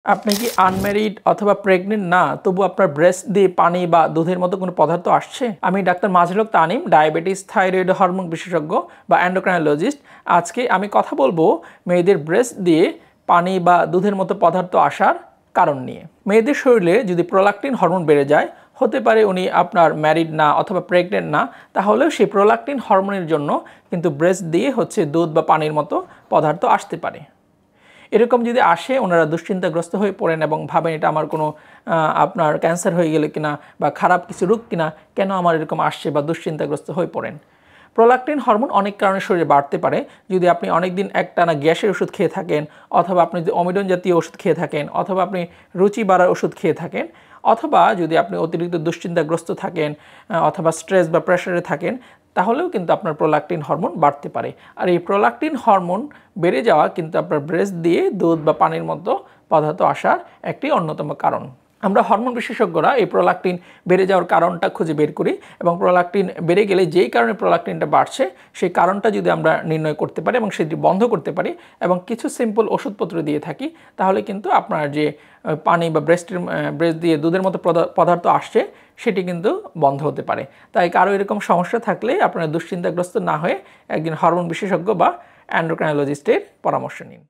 আপনি কি আনম্যারিড অথবা প্রেগনেন্ট না, তবু আপনার ব্রেস্ট দিয়ে পানি বা দুধের মতো কোনো পদার্থ আসছে? আমি ডাক্তার মাজহারুল হক তানিম, ডায়াবেটিস, থাইরয়েড হরমোন বিশেষজ্ঞ বা এন্ডোক্রাইনোলজিস্ট। আজকে আমি কথা বলবো মেয়েদের ব্রেস্ট দিয়ে পানি বা দুধের মতো পদার্থ আসার কারণ নিয়ে। মেয়েদের শরীরে যদি প্রোল্যাক্টিন হরমোন বেড়ে যায়, হতে পারে উনি আপনার ম্যারিড না অথবা প্রেগনেন্ট না, তাহলেও সেই প্রোল্যাক্টিন হরমোনের জন্য কিন্তু ব্রেস্ট দিয়ে দুধ বা পানির মতো পদার্থ আসতে পারে। এরকম যদি আসে, ওনারা দুশ্চিন্তাগ্রস্ত হয়ে পড়েন এবং ভাবেন এটা আমার কোনো আপনার ক্যান্সার হয়ে গেলে কিনা বা খারাপ কিছু রোগ কিনা, কেন আমার এরকম আসছে, বা দুশ্চিন্তাগ্রস্ত হয়ে পড়েন। প্রোল্যাক্টিন হরমোন অনেক কারণে শরীরে বাড়তে পারে। যদি আপনি অনেকদিন একটানা গ্যাসের ওষুধ খেয়ে থাকেন, অথবা আপনি যদি অমিডন জাতীয় ওষুধ খেয়ে থাকেন, অথবা আপনি রুচি বাড়ার ওষুধ খেয়ে থাকেন, অথবা যদি আপনি অতিরিক্ত দুশ্চিন্তাগ্রস্ত থাকেন, অথবা স্ট্রেস বা প্রেশারে থাকেন, তাহলেও কিন্তু আপনার প্রোল্যাক্টিন হরমোন বাড়তে পারে। আর এই প্রোল্যাক্টিন হরমোন বেড়ে যাওয়া কিন্তু আপনার ব্রেস্ট দিয়ে দুধ বা পানির মতো পদার্থ আসার একটি অন্যতম কারণ। আমরা হরমোন বিশেষজ্ঞরা এই প্রোল্যাক্টিন বেড়ে যাওয়ার কারণটা খুঁজে বের করি, এবং প্রোল্যাক্টিন বেড়ে গেলে যেই কারণে প্রোল্যাক্টিনটা বাড়ছে সেই কারণটা যদি আমরা নির্ণয় করতে পারি এবং সেটি বন্ধ করতে পারি এবং কিছু সিম্পল ওষুধপত্র দিয়ে থাকি, তাহলে কিন্তু আপনার যে পানি বা ব্রেস্ট দিয়ে দুধের মতো পদার্থ আসছে সেটি কিন্তু বন্ধ হতে পারে। তাই কারো এরকম সমস্যা থাকলে আপনারা দুশ্চিন্তাগ্রস্ত না হয়ে একজন হরমোন বিশেষজ্ঞ বা এন্ডোক্রাইনোলজিস্টের পরামর্শ নিন।